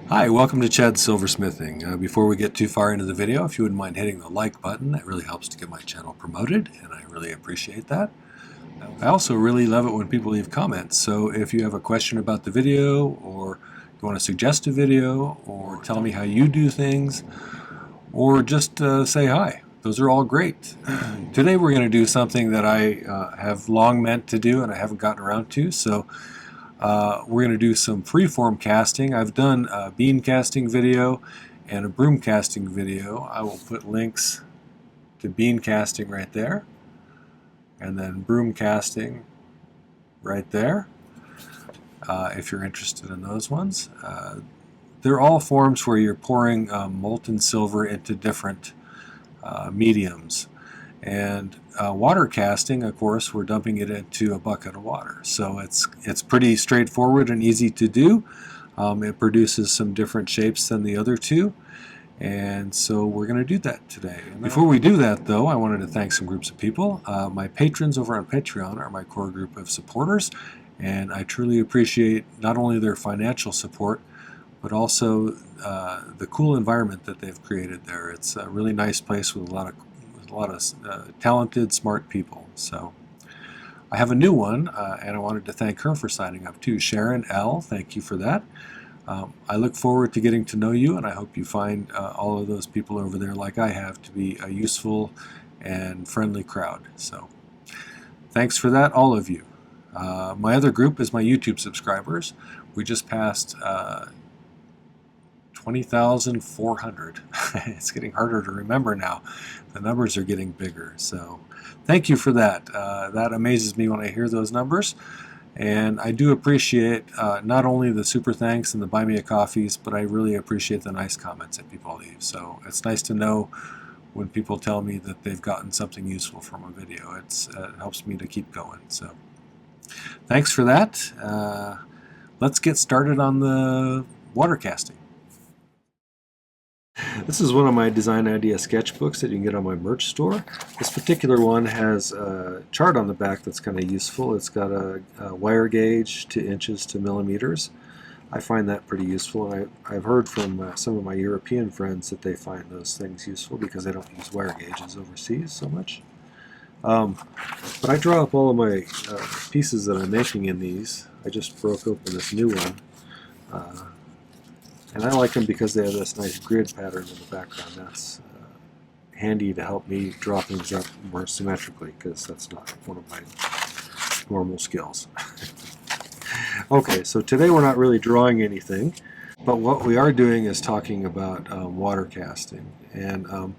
Hi, welcome to Chad's Silversmithing. Before we get too far into the video, if you wouldn't mind hitting the like button, that really helps to get my channel promoted, and I really appreciate that. I also really love it when people leave comments, so if you have a question about the video, or you want to suggest a video, or tell me how you do things, or just say hi, those are all great. Today we're going to do something that I have long meant to do and I haven't gotten around to, so we're going to do some freeform casting. I've done a bean casting video and a broom casting video. I will put links to bean casting right there, and then broom casting right there, if you're interested in those ones. They're all forms where you're pouring molten silver into different mediums. And water casting, of course, we're dumping it into a bucket of water. So it's pretty straightforward and easy to do. It produces some different shapes than the other two. And so we're going to do that today. Before we do that, though, I wanted to thank some groups of people. My patrons over on Patreon are my core group of supporters. And I truly appreciate not only their financial support, but also the cool environment that they've created there. It's a really nice place with a lot of talented, smart people. So I have a new one, and I wanted to thank her for signing up too. Sharon L., thank you for that. I look forward to getting to know you, and I hope you find all of those people over there, like I have, to be a useful and friendly crowd. So thanks for that, all of you. My other group is my YouTube subscribers. We just passed 20,400. It's getting harder to remember now. The numbers are getting bigger. So thank you for that. That amazes me when I hear those numbers. And I do appreciate not only the super thanks and the buy me a coffees, but I really appreciate the nice comments that people leave. So it's nice to know when people tell me that they've gotten something useful from a video. It helps me to keep going. So thanks for that. Let's get started on the water casting. This is one of my design idea sketchbooks that you can get on my merch store. This particular one has a chart on the back that's kind of useful. It's got a wire gauge to inches to millimeters. I find that pretty useful, and I've heard from some of my European friends that they find those things useful because they don't use wire gauges overseas so much. But I draw up all of my pieces that I'm making in these. I just broke open this new one. And I like them because they have this nice grid pattern in the background. That's handy to help me draw things up more symmetrically, because that's not one of my normal skills. Okay, so today we're not really drawing anything, but what we are doing is talking about water casting. And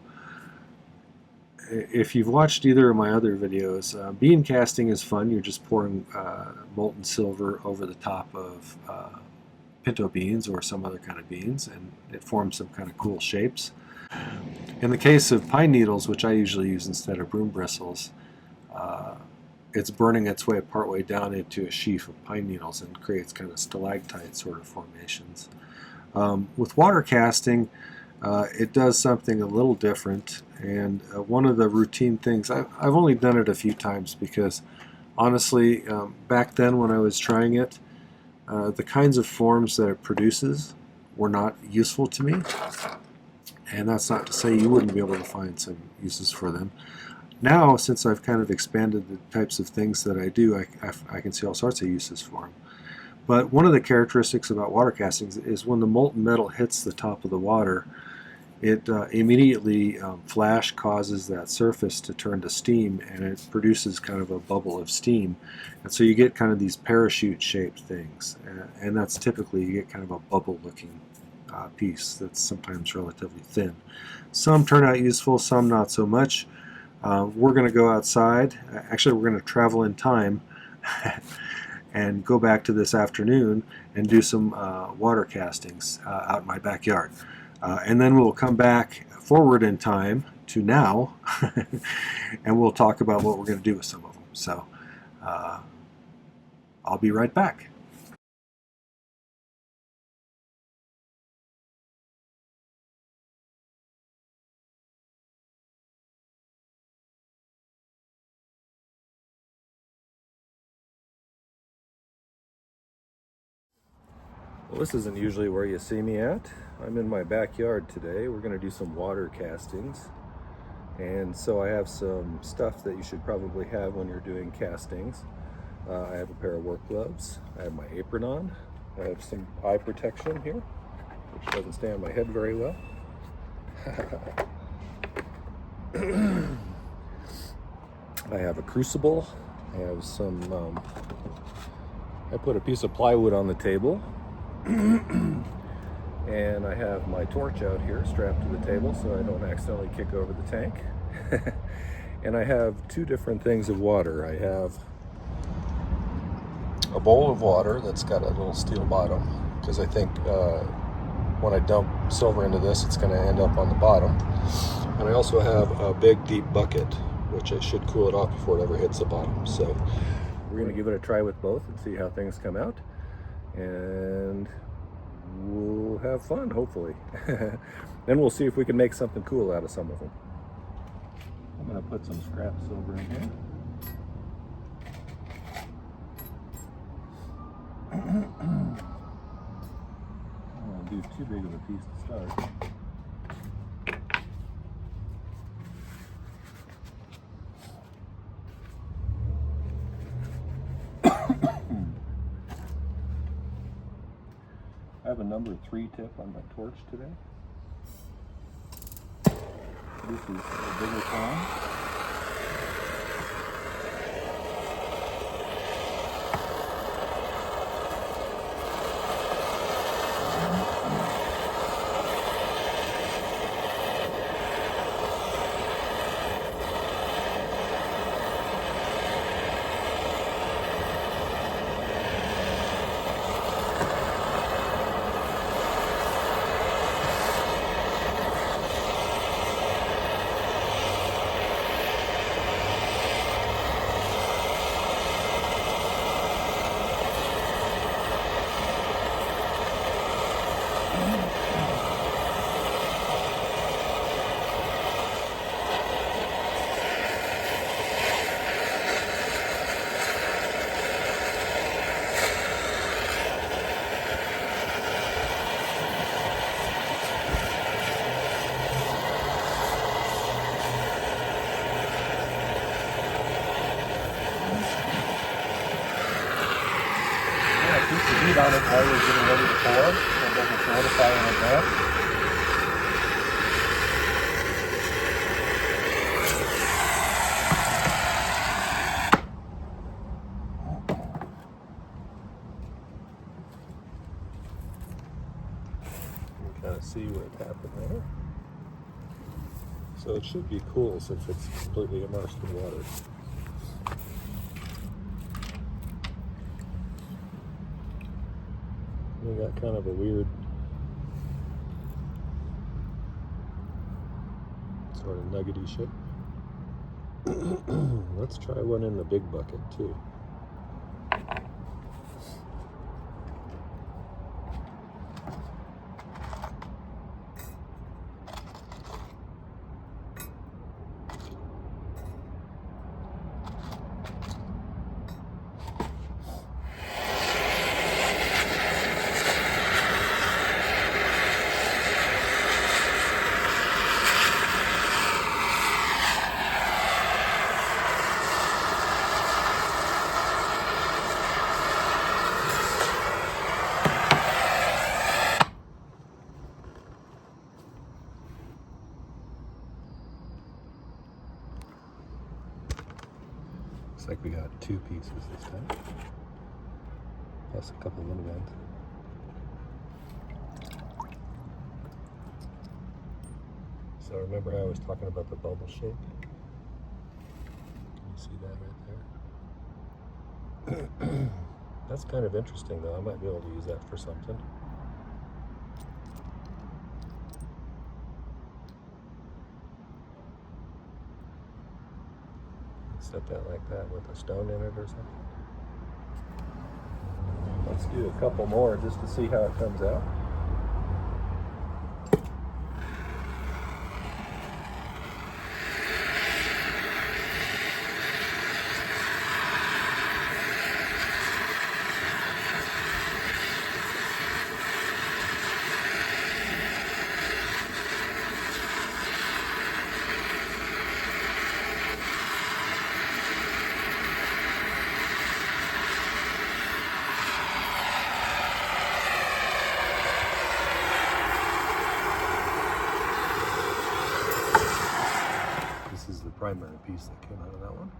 if you've watched either of my other videos, bean casting is fun. You're just pouring molten silver over the top of pinto beans or some other kind of beans, and it forms some kind of cool shapes. In the case of pine needles, which I usually use instead of broom bristles, it's burning its way partway down into a sheaf of pine needles and creates kind of stalactite sort of formations. With water casting, it does something a little different, and one of the routine things, I've only done it a few times because honestly, back then when I was trying it, the kinds of forms that it produces were not useful to me, and that's not to say you wouldn't be able to find some uses for them. Now, since I've kind of expanded the types of things that I do, I can see all sorts of uses for them. But one of the characteristics about water castings is when the molten metal hits the top of the water, it immediately flash causes that surface to turn to steam, and it produces kind of a bubble of steam. And so you get kind of these parachute shaped things, and that's typically, you get kind of a bubble looking piece that's sometimes relatively thin. Some turn out useful, some not so much. We're going to go outside. Actually, we're going to travel in time and go back to this afternoon and do some water castings out in my backyard. And then we'll come back forward in time to now, and we'll talk about what we're going to do with some of them. So I'll be right back. Well, this isn't usually where you see me at. I'm in my backyard today. We're going to do some water castings. And so I have some stuff that you should probably have when you're doing castings. I have a pair of work gloves. I have my apron on. I have some eye protection here, which doesn't stay on my head very well. I have a crucible. I have some, I put a piece of plywood on the table. And I have my torch out here strapped to the table so I don't accidentally kick over the tank. And I have two different things of water. I have a bowl of water that's got a little steel bottom, because I think when I dump silver into this, it's going to end up on the bottom. And I also have a big deep bucket, which I should cool it off before it ever hits the bottom. So we're going to give it a try with both and see how things come out. And we'll have fun, hopefully. Then we'll see if we can make something cool out of some of them. I'm going to put some scrap silver in here. I don't want to do too big of a piece to start. I have a number 3 tip on my torch today. This is a bigger palm. Heat on it while you're getting ready to pour, so it doesn't solidify in advance. You can kind of see what happened there. So it should be cool since it's completely immersed in water. We got kind of a weird sort of nuggety shape. Let's try one in the big bucket too. Looks like we got 2 pieces this time, plus a couple little ones. So remember how I was talking about the bubble shape? You see that right there? That's kind of interesting though. I might be able to use that for something. Set that like that with a stone in it or something. Let's do a couple more just to see how it comes out. primary piece that came out of that one.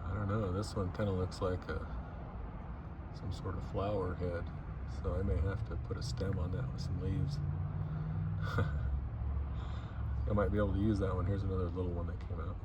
I don't know, this one kind of looks like some sort of flower head, so I may have to put a stem on that with some leaves. I might be able to use that one. Here's another little one that came out.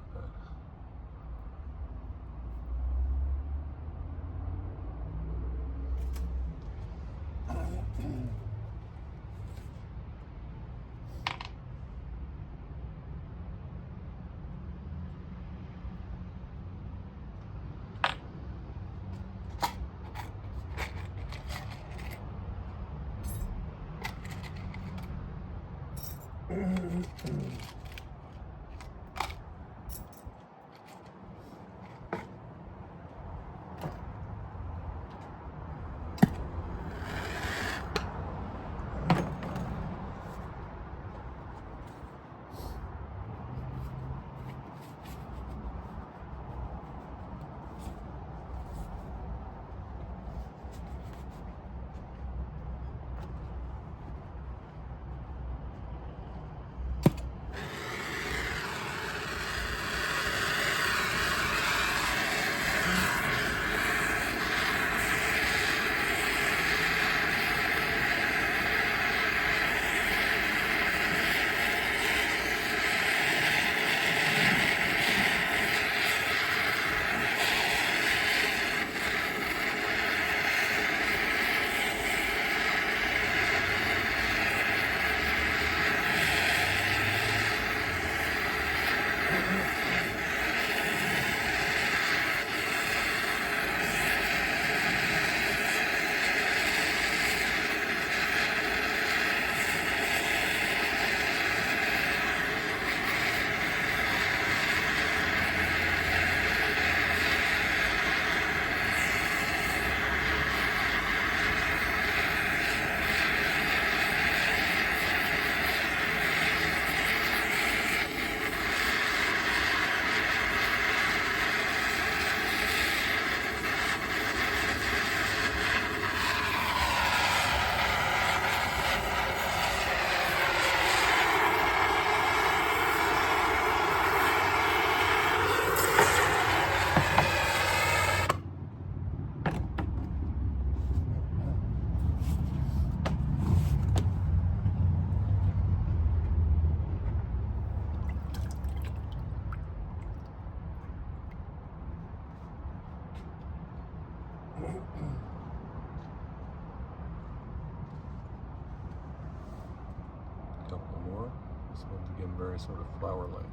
Couple more. This one's again very sort of flower-like.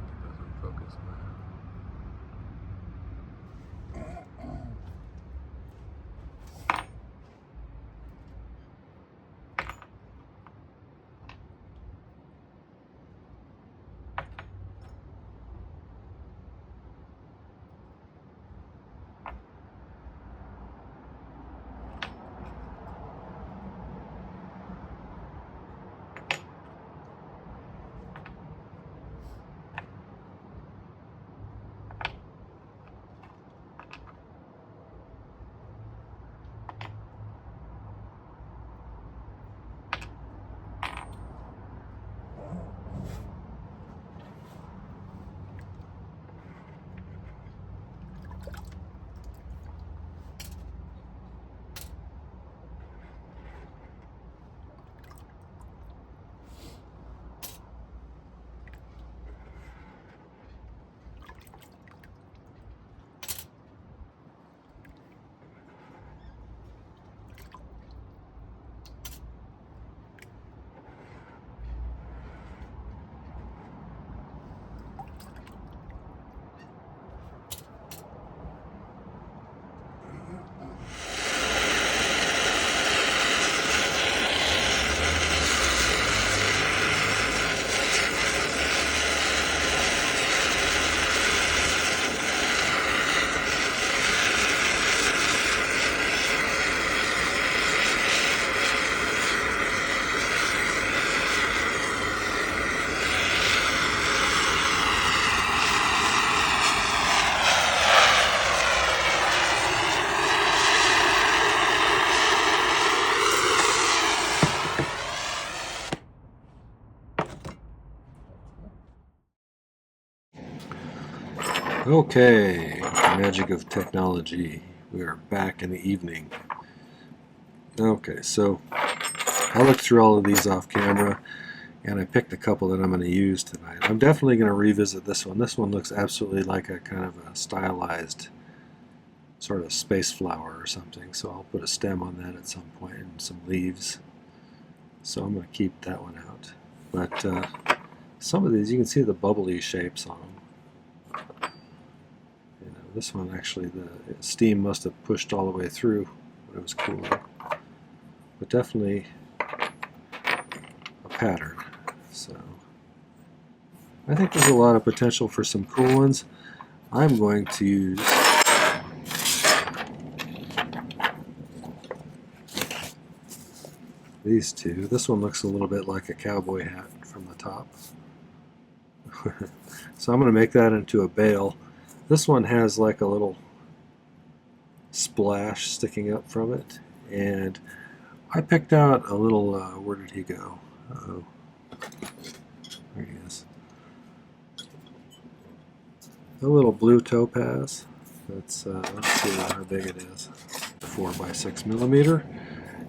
It doesn't focus now. Okay, the magic of technology. We are back in the evening. Okay, so I looked through all of these off camera and I picked a couple that I'm going to use tonight. I'm definitely going to revisit this one. This one looks absolutely like a kind of a stylized sort of space flower or something, so I'll put a stem on that at some point and some leaves. So I'm going to keep that one out. But some of these, you can see the bubbly shapes on them. This one actually, the steam must have pushed all the way through when it was cooling. But definitely a pattern. So I think there's a lot of potential for some cool ones. I'm going to use these two. This one looks a little bit like a cowboy hat from the top. So I'm going to make that into a bale. This one has like a little splash sticking up from it, and I picked out a little, where did he go? Uh-oh. There he is. A little blue topaz. That's, let's see how big it is. 4 by 6 millimeter.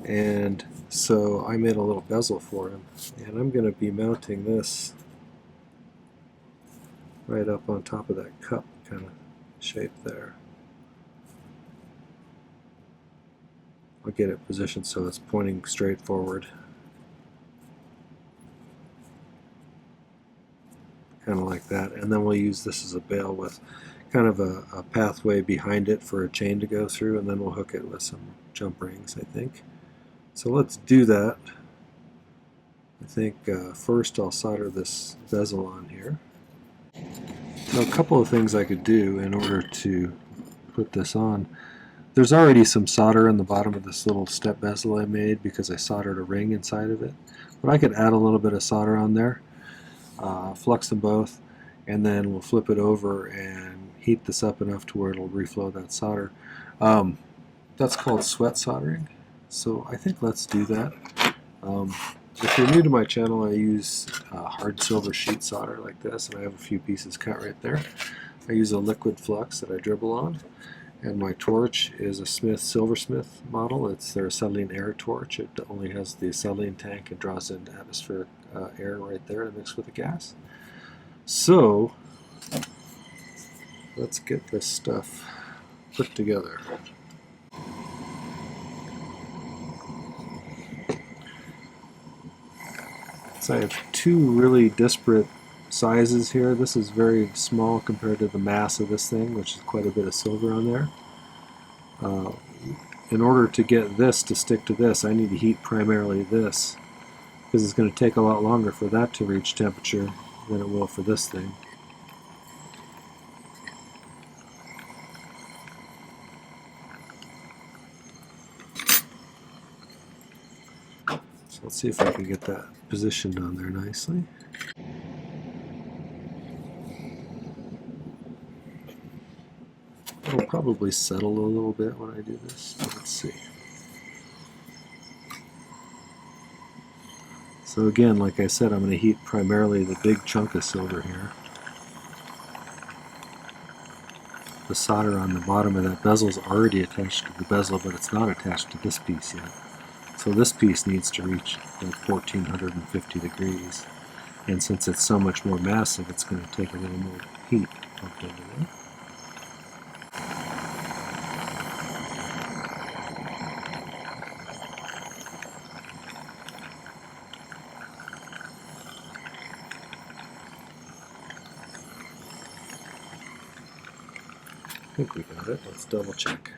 And so I made a little bezel for him, and I'm going to be mounting this right up on top of that cup kind of shape there. I'll get it positioned so it's pointing straight forward. Kind of like that. And then we'll use this as a bale with kind of a pathway behind it for a chain to go through, and then we'll hook it with some jump rings, I think. So let's do that. I think first I'll solder this bezel on here. Now, a couple of things I could do in order to put this on. There's already some solder in the bottom of this little step bezel I made because I soldered a ring inside of it. But I could add a little bit of solder on there, flux them both, and then we'll flip it over and heat this up enough to where it'll reflow that solder. That's called sweat soldering. So I think let's do that. If you're new to my channel, I use hard silver sheet solder like this, and I have a few pieces cut right there. I use a liquid flux that I dribble on, and my torch is a Silversmith model. It's their acetylene air torch. It only has the acetylene tank and draws in atmospheric air right there to mix with the gas. So let's get this stuff put together. So I have two really disparate sizes here. This is very small compared to the mass of this thing, which is quite a bit of silver on there. In order to get this to stick to this, I need to heat primarily this, because it's going to take a lot longer for that to reach temperature than it will for this thing. So let's see if I can get that positioned on there nicely. It'll probably settle a little bit when I do this, but let's see. So again, like I said, I'm going to heat primarily the big chunk of silver here. The solder on the bottom of that bezel is already attached to the bezel, but it's not attached to this piece yet. So this piece needs to reach like 1450 degrees. And since it's so much more massive, it's going to take a little more heat pumped into it. I think we got it. Let's double check.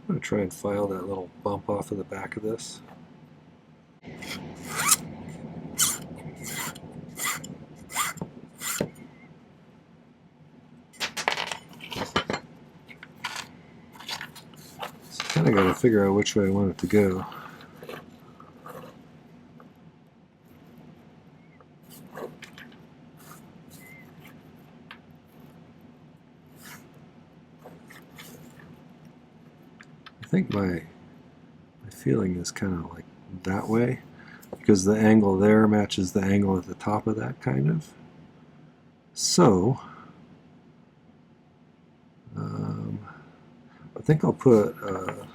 I'm going to try and file that little bump off of the back of this. So kind of got to figure out which way I want it to go. think my feeling is kind of like that way, because the angle there matches the angle at the top of that, kind of. So I think I'll put a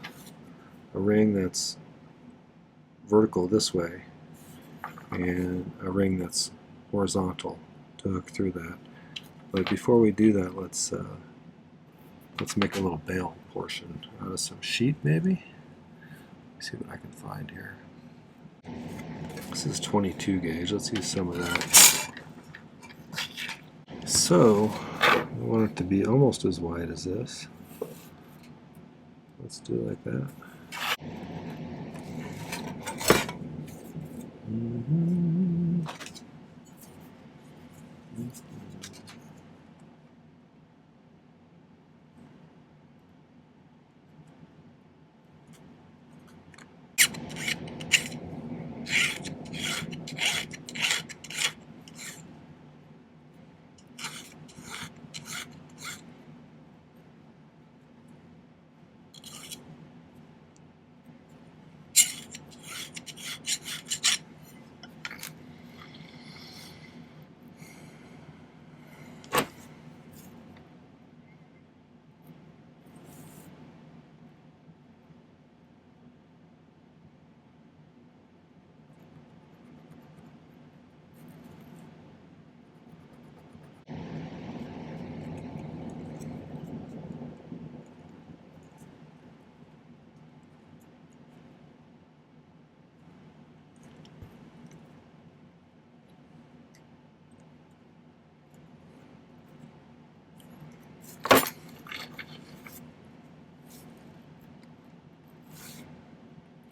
ring that's vertical this way and a ring that's horizontal to hook through that. But before we do that, let's make a little bail portion out of some sheet, maybe. Let's see what I can find here. This is 22 gauge. Let's use some of that. So I want it to be almost as wide as this. Let's do it like that.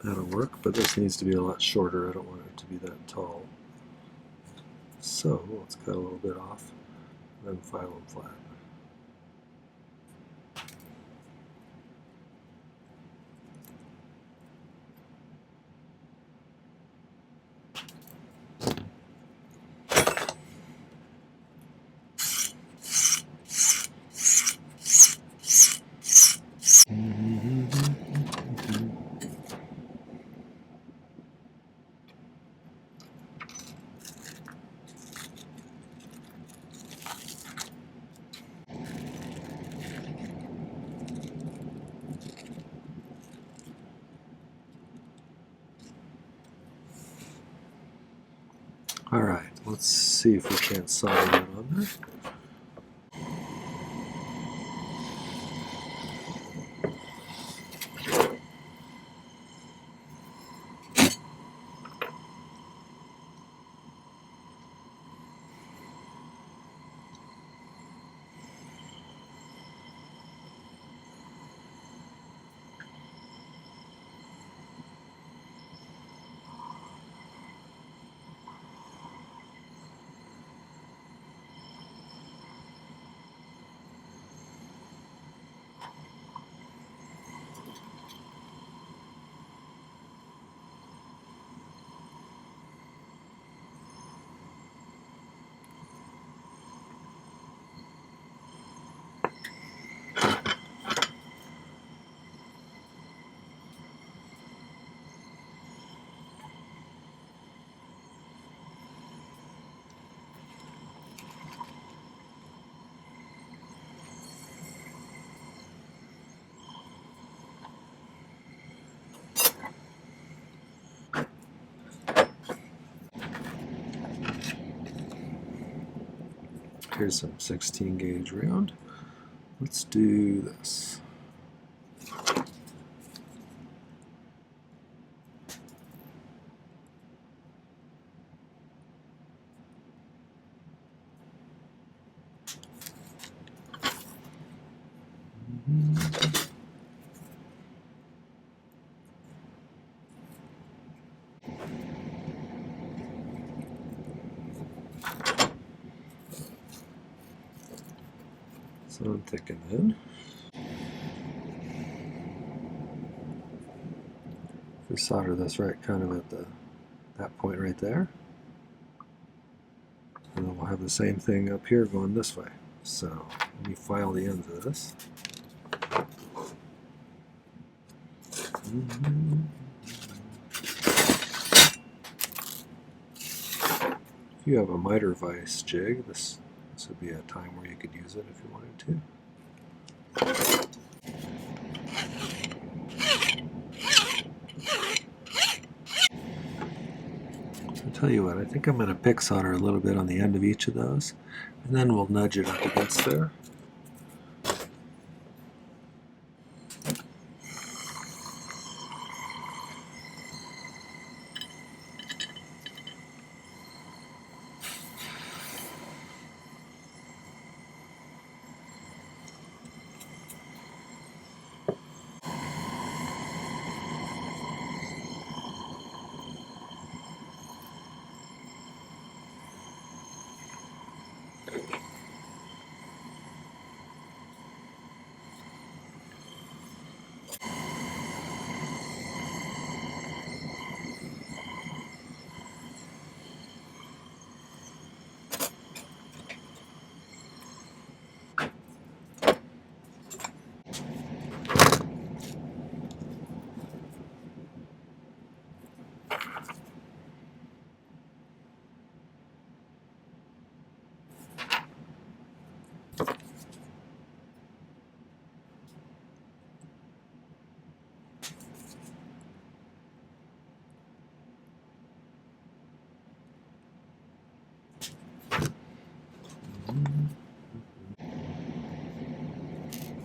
That'll work, but this needs to be a lot shorter. I don't want it to be that tall. So let's cut a little bit off, and then file them flat. All right, let's see if we can't solder that on there. Here's some 16 gauge round. Let's do this. So I'm thinking then, if we solder this right kind of at that point right there, and then we'll have the same thing up here going this way. So let me file the ends of this. If you have a miter vise jig, this would be a time where you could use it if you wanted to. I'll tell you what, I think I'm going to pick solder a little bit on the end of each of those, and then we'll nudge it up against there.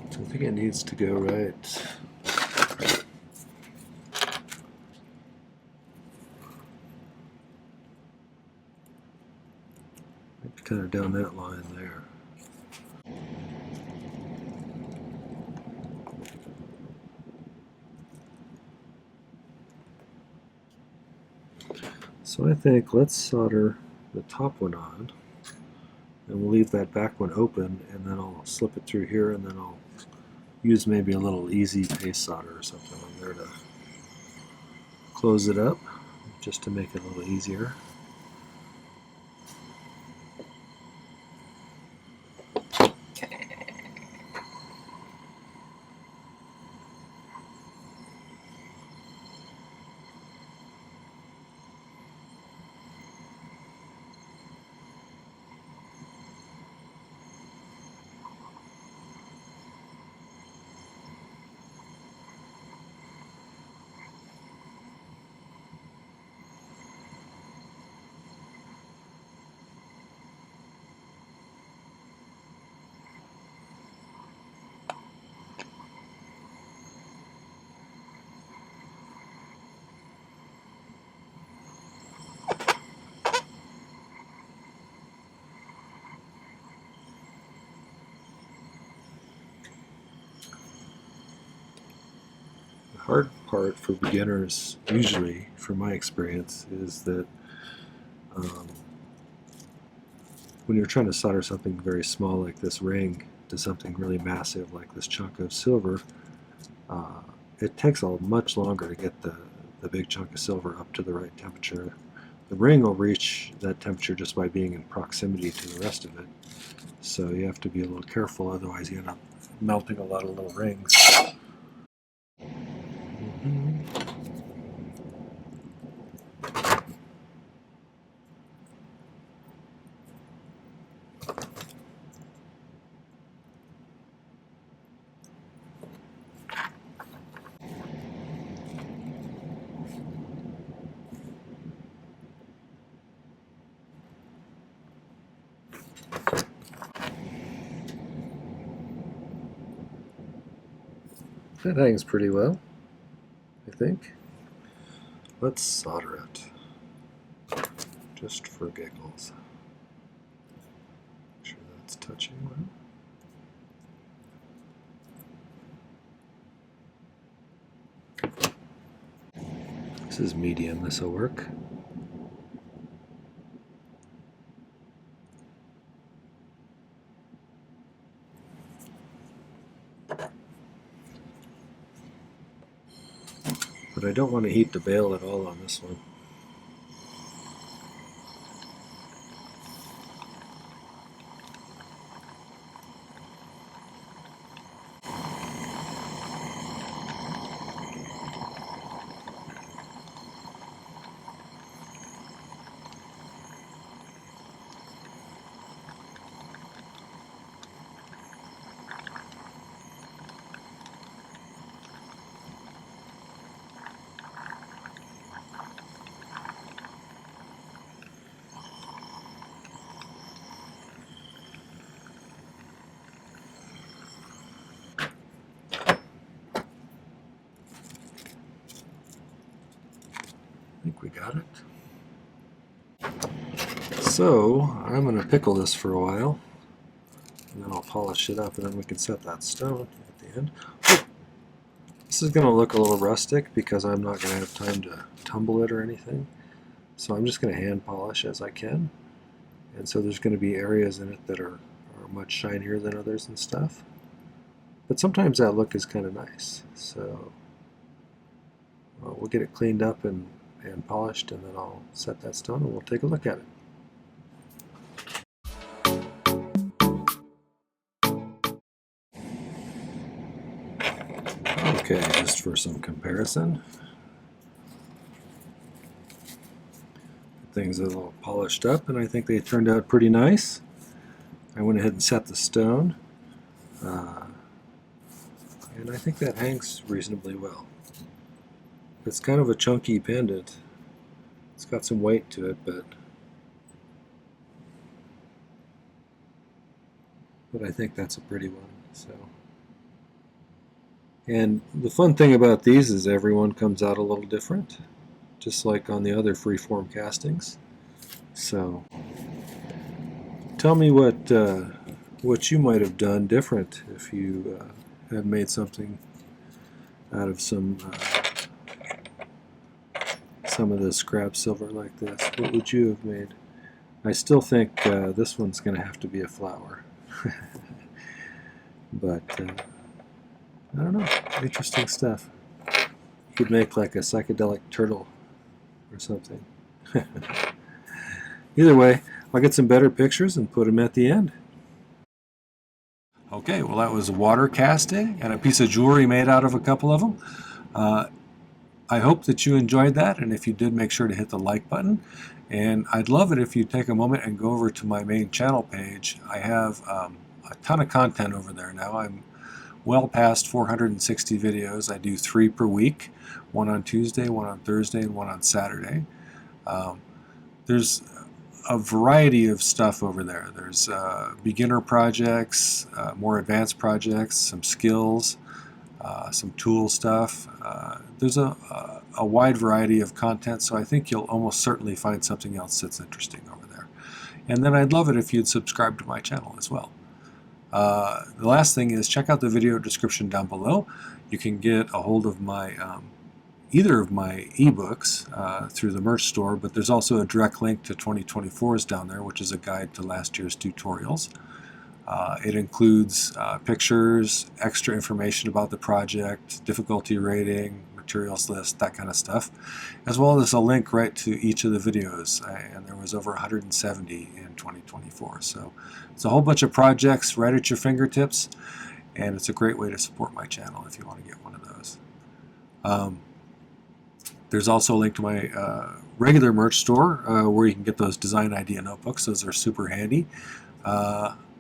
So I think it needs to go right. Kind of down that line there. So I think let's solder the top one on, and we'll leave that back one open, and then I'll slip it through here, and then I'll use maybe a little easy paste solder or something on there to close it up, just to make it a little easier. The hard part for beginners, usually, from my experience, is that when you're trying to solder something very small like this ring to something really massive like this chunk of silver, it takes much longer to get the big chunk of silver up to the right temperature. The ring will reach that temperature just by being in proximity to the rest of it. So you have to be a little careful, otherwise you end up melting a lot of little rings. That hangs pretty well, I think. Let's solder it, just for giggles. Make sure that's touching well. This is medium, this will work. But I don't want to heat the bail at all on this one. got it. So I'm going to pickle this for a while, and then I'll polish it up, and then we can set that stone at the end. This is going to look a little rustic because I'm not going to have time to tumble it or anything. So I'm just going to hand polish as I can. And so there's going to be areas in it that are much shinier than others and stuff. But sometimes that look is kind of nice. So we'll get it cleaned up and polished, and then I'll set that stone and we'll take a look at it. Okay, just for some comparison. Things are a little polished up, and I think they turned out pretty nice. I went ahead and set the stone, and I think that hangs reasonably well. It's kind of a chunky pendant. It's got some weight to it, but I think that's a pretty one. So, and the fun thing about these is everyone comes out a little different, just like on the other freeform castings. So tell me what you might have done different if you had made something out of some of the scrap silver like this. What would you have made? I still think this one's going to have to be a flower. But I don't know. Interesting stuff. You could make like a psychedelic turtle or something. Either way, I'll get some better pictures and put them at the end. Okay, well that was water casting and a piece of jewelry made out of a couple of them. I hope that you enjoyed that, and if you did, make sure to hit the like button. And I'd love it if you take a moment and go over to my main channel page. I have a ton of content over there now. I'm well past 460 videos. I do 3 per week, one on Tuesday, one on Thursday, and one on Saturday. There's a variety of stuff over there. There's beginner projects, more advanced projects, some skills, some tool stuff. There's a wide variety of content, so I think you'll almost certainly find something else that's interesting over there. And then I'd love it if you'd subscribe to my channel as well. The last thing is check out the video description down below. You can get a hold of my either of my ebooks through the merch store, but there's also a direct link to 2024's down there, which is a guide to last year's tutorials. It includes pictures, extra information about the project, difficulty rating, materials list, that kind of stuff, as well as a link right to each of the videos, and there was over 170 in 2024. So it's a whole bunch of projects right at your fingertips, and it's a great way to support my channel if you want to get one of those. There's also a link to my regular merch store where you can get those design idea notebooks. Those are super handy.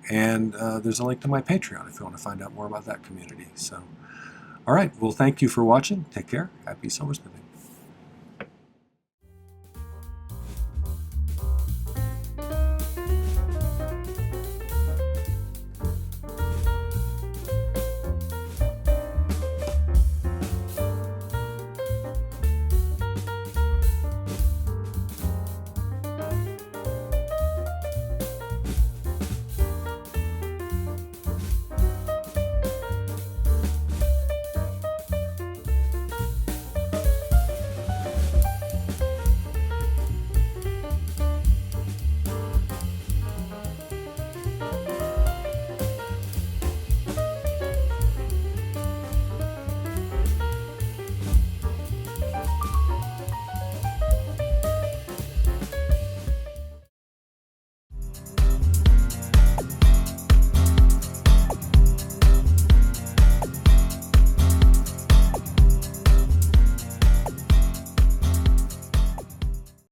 And there's a link to my Patreon if you want to find out more about that community. So, all right, well, thank you for watching. Take care. Happy silversmithing.